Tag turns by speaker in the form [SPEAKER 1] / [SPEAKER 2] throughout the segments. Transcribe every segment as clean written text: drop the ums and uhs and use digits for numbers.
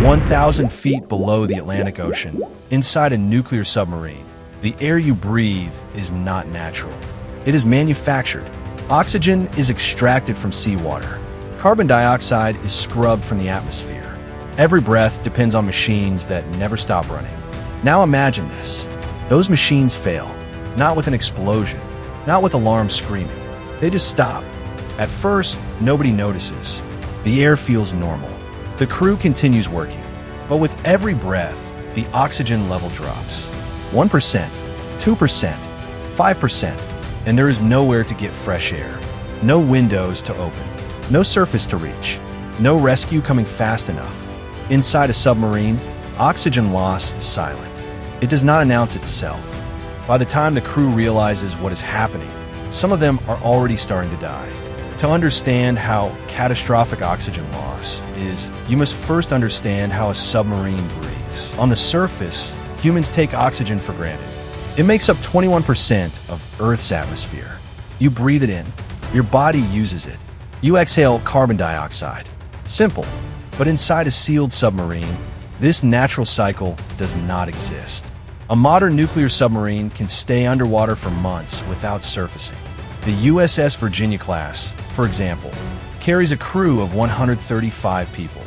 [SPEAKER 1] 1,000 feet below the Atlantic Ocean, inside a nuclear submarine, the air you breathe is not natural. It is manufactured. Oxygen is extracted from seawater. Carbon dioxide is scrubbed from the atmosphere. Every breath depends on machines that never stop running. Now imagine this. Those machines fail. Not with an explosion. Not with alarms screaming. They just stop. At first, nobody notices. The air feels normal. The crew continues working. But with every breath, the oxygen level drops. 1%, 2%, 5%, and there is nowhere to get fresh air. No windows to open. No surface to reach. No rescue coming fast enough. Inside a submarine, oxygen loss is silent. It does not announce itself. By the time the crew realizes what is happening, some of them are already starting to die. To understand how catastrophic oxygen loss is, you must first understand how a submarine breathes. On the surface, humans take oxygen for granted. It makes up 21% of Earth's atmosphere. You breathe it in. Your body uses it. You exhale carbon dioxide. Simple. But inside a sealed submarine, this natural cycle does not exist. A modern nuclear submarine can stay underwater for months without surfacing. The USS Virginia class, for example, carries a crew of 135 people.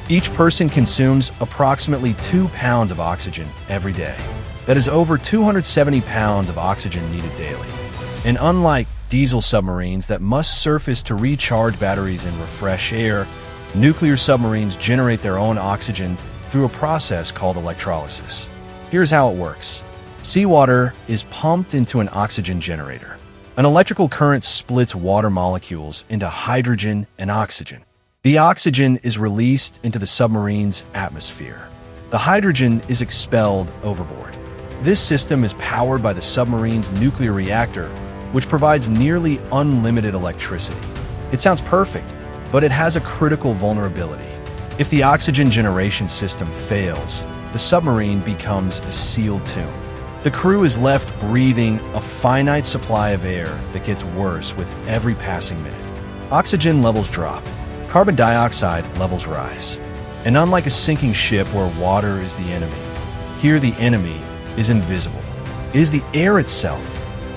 [SPEAKER 1] Each person consumes approximately 2 pounds of oxygen every day. That is over 270 pounds of oxygen needed daily. And unlike diesel submarines that must surface to recharge batteries and refresh air, nuclear submarines generate their own oxygen through a process called electrolysis. Here's how it works. Seawater is pumped into an oxygen generator. An electrical current splits water molecules into hydrogen and oxygen. The oxygen is released into the submarine's atmosphere. The hydrogen is expelled overboard. This system is powered by the submarine's nuclear reactor, which provides nearly unlimited electricity. It sounds perfect, but it has a critical vulnerability. If the oxygen generation system fails, the submarine becomes a sealed tomb. The crew is left breathing a finite supply of air that gets worse with every passing minute. Oxygen levels drop. Carbon dioxide levels rise. And unlike a sinking ship where water is the enemy, here the enemy is invisible. It is the air itself.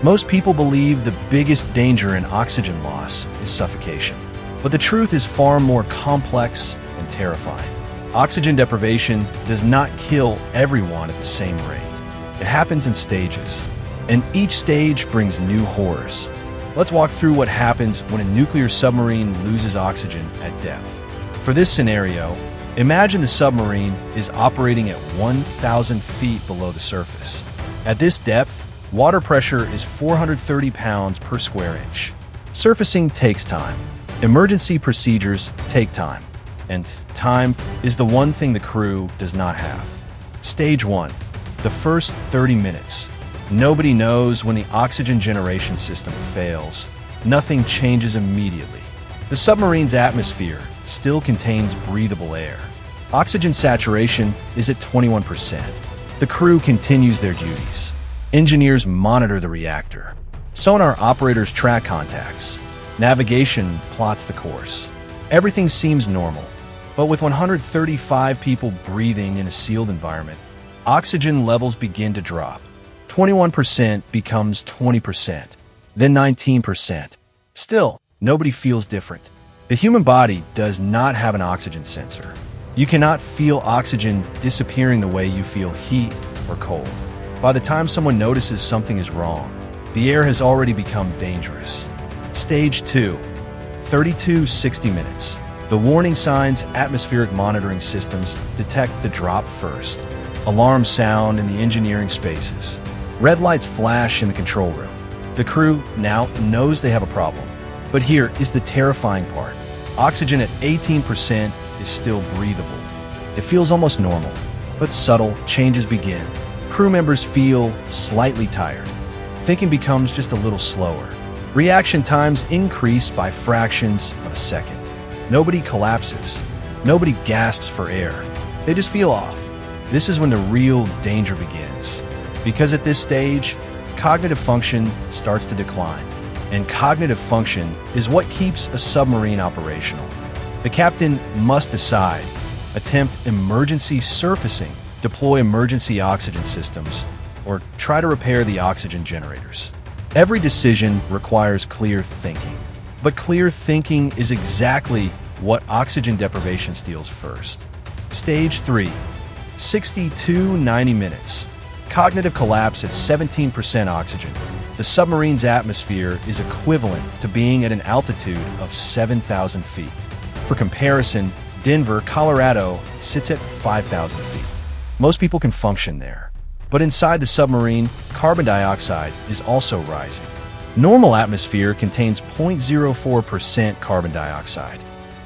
[SPEAKER 1] Most people believe the biggest danger in oxygen loss is suffocation. But the truth is far more complex and terrifying. Oxygen deprivation does not kill everyone at the same rate. It happens in stages, and each stage brings new horrors. Let's walk through what happens when a nuclear submarine loses oxygen at depth. For this scenario, imagine the submarine is operating at 1,000 feet below the surface. At this depth, water pressure is 430 pounds per square inch. Surfacing takes time. Emergency procedures take time. And time is the one thing the crew does not have. Stage 1. The first 30 minutes. Nobody knows when the oxygen generation system fails. Nothing changes immediately. The submarine's atmosphere still contains breathable air. Oxygen saturation is at 21%. The crew continues their duties. Engineers monitor the reactor. Sonar operators track contacts. Navigation plots the course. Everything seems normal. But with 135 people breathing in a sealed environment, oxygen levels begin to drop. 21% becomes 20%, then 19%. Still, nobody feels different. The human body does not have an oxygen sensor. You cannot feel oxygen disappearing the way you feel heat or cold. By the time someone notices something is wrong, the air has already become dangerous. Stage 2, 30–60 minutes. The warning signs atmospheric monitoring systems detect the drop first. Alarms sound in the engineering spaces. Red lights flash in the control room. The crew now knows they have a problem. But here is the terrifying part. Oxygen at 18% is still breathable. It feels almost normal, but subtle changes begin. Crew members feel slightly tired. Thinking becomes just a little slower. Reaction times increase by fractions of a second. Nobody collapses. Nobody gasps for air. They just feel off. This is when the real danger begins. Because at this stage, cognitive function starts to decline. And cognitive function is what keeps a submarine operational. The captain must decide, attempt emergency surfacing, deploy emergency oxygen systems, or try to repair the oxygen generators. Every decision requires clear thinking. But clear thinking is exactly what oxygen deprivation steals first. Stage 3. 60 to 90 minutes. Cognitive collapse at 17% oxygen. The submarine's atmosphere is equivalent to being at an altitude of 7,000 feet. For comparison, Denver, Colorado sits at 5,000 feet. Most people can function there. But inside the submarine, carbon dioxide is also rising. Normal atmosphere contains 0.04% carbon dioxide.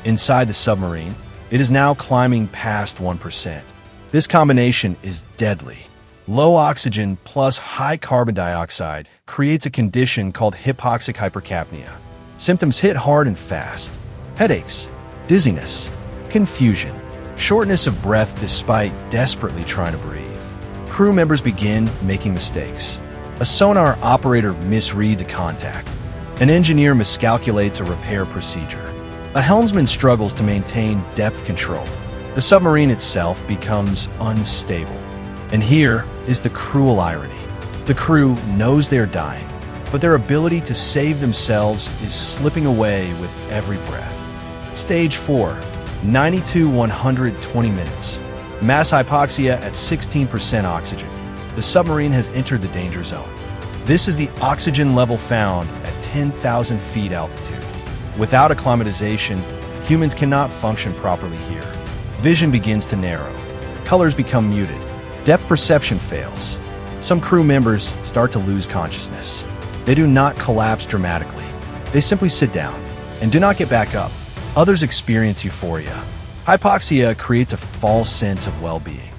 [SPEAKER 1] Inside the submarine, it is now climbing past 1%. This combination is deadly. Low oxygen plus high carbon dioxide creates a condition called hypoxic hypercapnia. Symptoms hit hard and fast. Headaches, dizziness, confusion, shortness of breath despite desperately trying to breathe. Crew members begin making mistakes. A sonar operator misreads a contact. An engineer miscalculates a repair procedure. A helmsman struggles to maintain depth control. The submarine itself becomes unstable. And here is the cruel irony. The crew knows they're dying, but their ability to save themselves is slipping away with every breath. Stage 4. 90 to 120 minutes. Mass hypoxia at 16% oxygen. The submarine has entered the danger zone. This is the oxygen level found at 10,000 feet altitude. Without acclimatization, humans cannot function properly here. Vision begins to narrow. Colors become muted. Depth perception fails. Some crew members start to lose consciousness. They do not collapse dramatically. They simply sit down and do not get back up. Others experience euphoria. Hypoxia creates a false sense of well-being.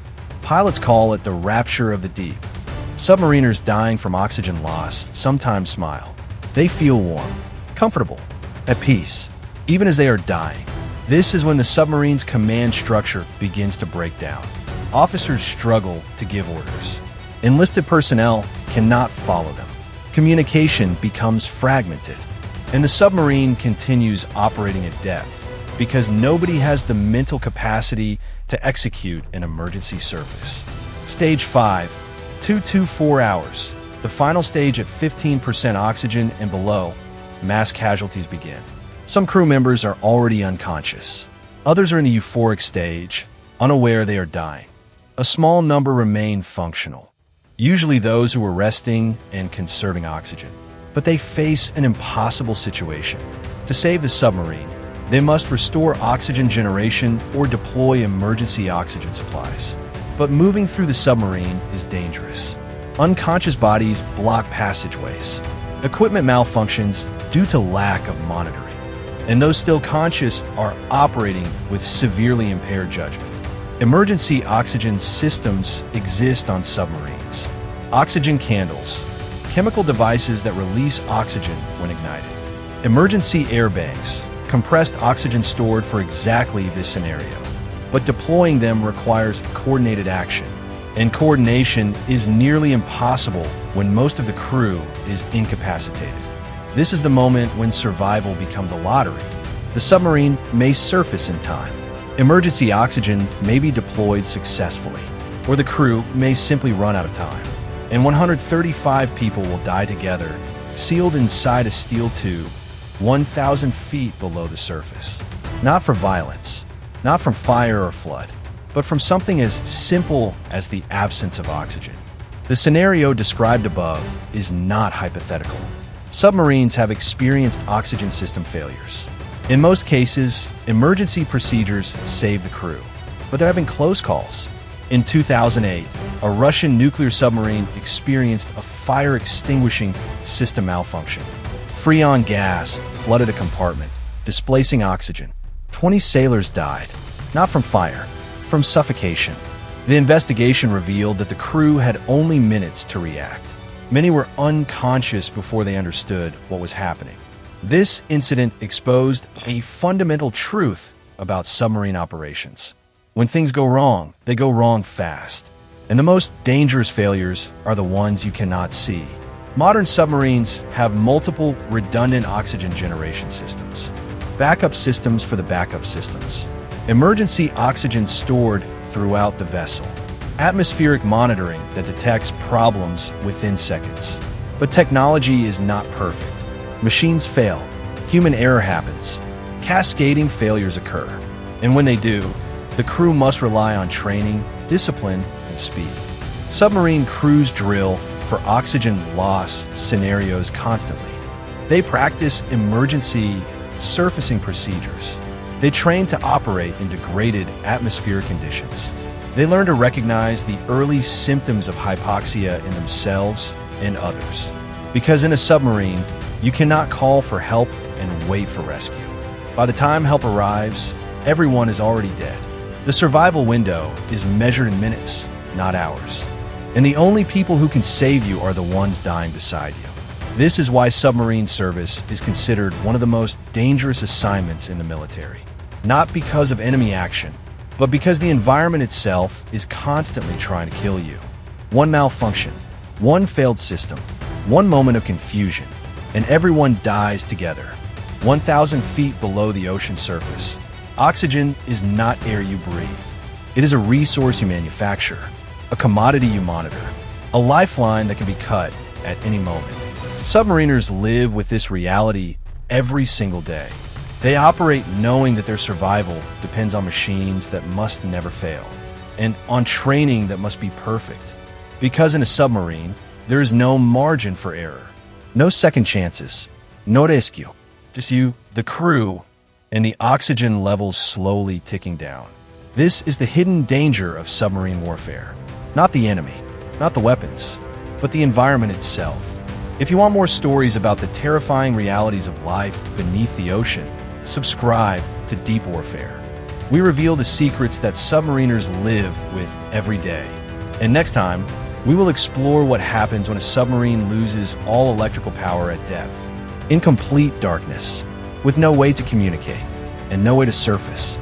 [SPEAKER 1] Pilots call it the rapture of the deep. Submariners dying from oxygen loss sometimes smile. They feel warm, comfortable, at peace, even as they are dying. This is when the submarine's command structure begins to break down. Officers struggle to give orders. Enlisted personnel cannot follow them. Communication becomes fragmented, and the submarine continues operating at depth because nobody has the mental capacity to execute an emergency surface. Stage 5, 2 to 4 hours. The final stage at 15% oxygen and below, mass casualties begin. Some crew members are already unconscious. Others are in the euphoric stage, unaware they are dying. A small number remain functional, usually those who are resting and conserving oxygen. But they face an impossible situation. To save the submarine, they must restore oxygen generation or deploy emergency oxygen supplies. But moving through the submarine is dangerous. Unconscious bodies block passageways. Equipment malfunctions due to lack of monitoring. And those still conscious are operating with severely impaired judgment. Emergency oxygen systems exist on submarines. Oxygen candles, chemical devices that release oxygen when ignited. Emergency air banks, compressed oxygen stored for exactly this scenario. But deploying them requires coordinated action. And coordination is nearly impossible when most of the crew is incapacitated. This is the moment when survival becomes a lottery. The submarine may surface in time. Emergency oxygen may be deployed successfully, or the crew may simply run out of time. And 135 people will die together, sealed inside a steel tube, 1,000 feet below the surface. Not for violence, not from fire or flood, but from something as simple as the absence of oxygen. The scenario described above is not hypothetical. Submarines have experienced oxygen system failures. In most cases, emergency procedures save the crew, but there have been close calls. In 2008, a Russian nuclear submarine experienced a fire-extinguishing system malfunction. Freon gas flooded a compartment, displacing oxygen. 20 sailors died, not from fire, from suffocation. The investigation revealed that the crew had only minutes to react. Many were unconscious before they understood what was happening. This incident exposed a fundamental truth about submarine operations. When things go wrong, they go wrong fast. And the most dangerous failures are the ones you cannot see. Modern submarines have multiple redundant oxygen generation systems, backup systems for the backup systems, emergency oxygen stored throughout the vessel, atmospheric monitoring that detects problems within seconds. But technology is not perfect. Machines fail, human error happens, cascading failures occur. And when they do, the crew must rely on training, discipline, and speed. Submarine crews drill for oxygen loss scenarios constantly. They practice emergency surfacing procedures. They train to operate in degraded atmospheric conditions. They learn to recognize the early symptoms of hypoxia in themselves and others. Because in a submarine, you cannot call for help and wait for rescue. By the time help arrives, everyone is already dead. The survival window is measured in minutes, not hours. And the only people who can save you are the ones dying beside you. This is why submarine service is considered one of the most dangerous assignments in the military. Not because of enemy action, but because the environment itself is constantly trying to kill you. One malfunction, one failed system, one moment of confusion, and everyone dies together. 1,000 feet below the ocean surface, oxygen is not air you breathe. It is a resource you manufacture, a commodity you monitor, a lifeline that can be cut at any moment. Submariners live with this reality every single day. They operate knowing that their survival depends on machines that must never fail, and on training that must be perfect. Because in a submarine, there is no margin for error, no second chances, no rescue. Just you, the crew, and the oxygen levels slowly ticking down. This is the hidden danger of submarine warfare. Not the enemy, not the weapons, but the environment itself. If you want more stories about the terrifying realities of life beneath the ocean, subscribe to Deep Warfare. We reveal the secrets that submariners live with every day. And next time, we will explore what happens when a submarine loses all electrical power at depth, in complete darkness, with no way to communicate and no way to surface.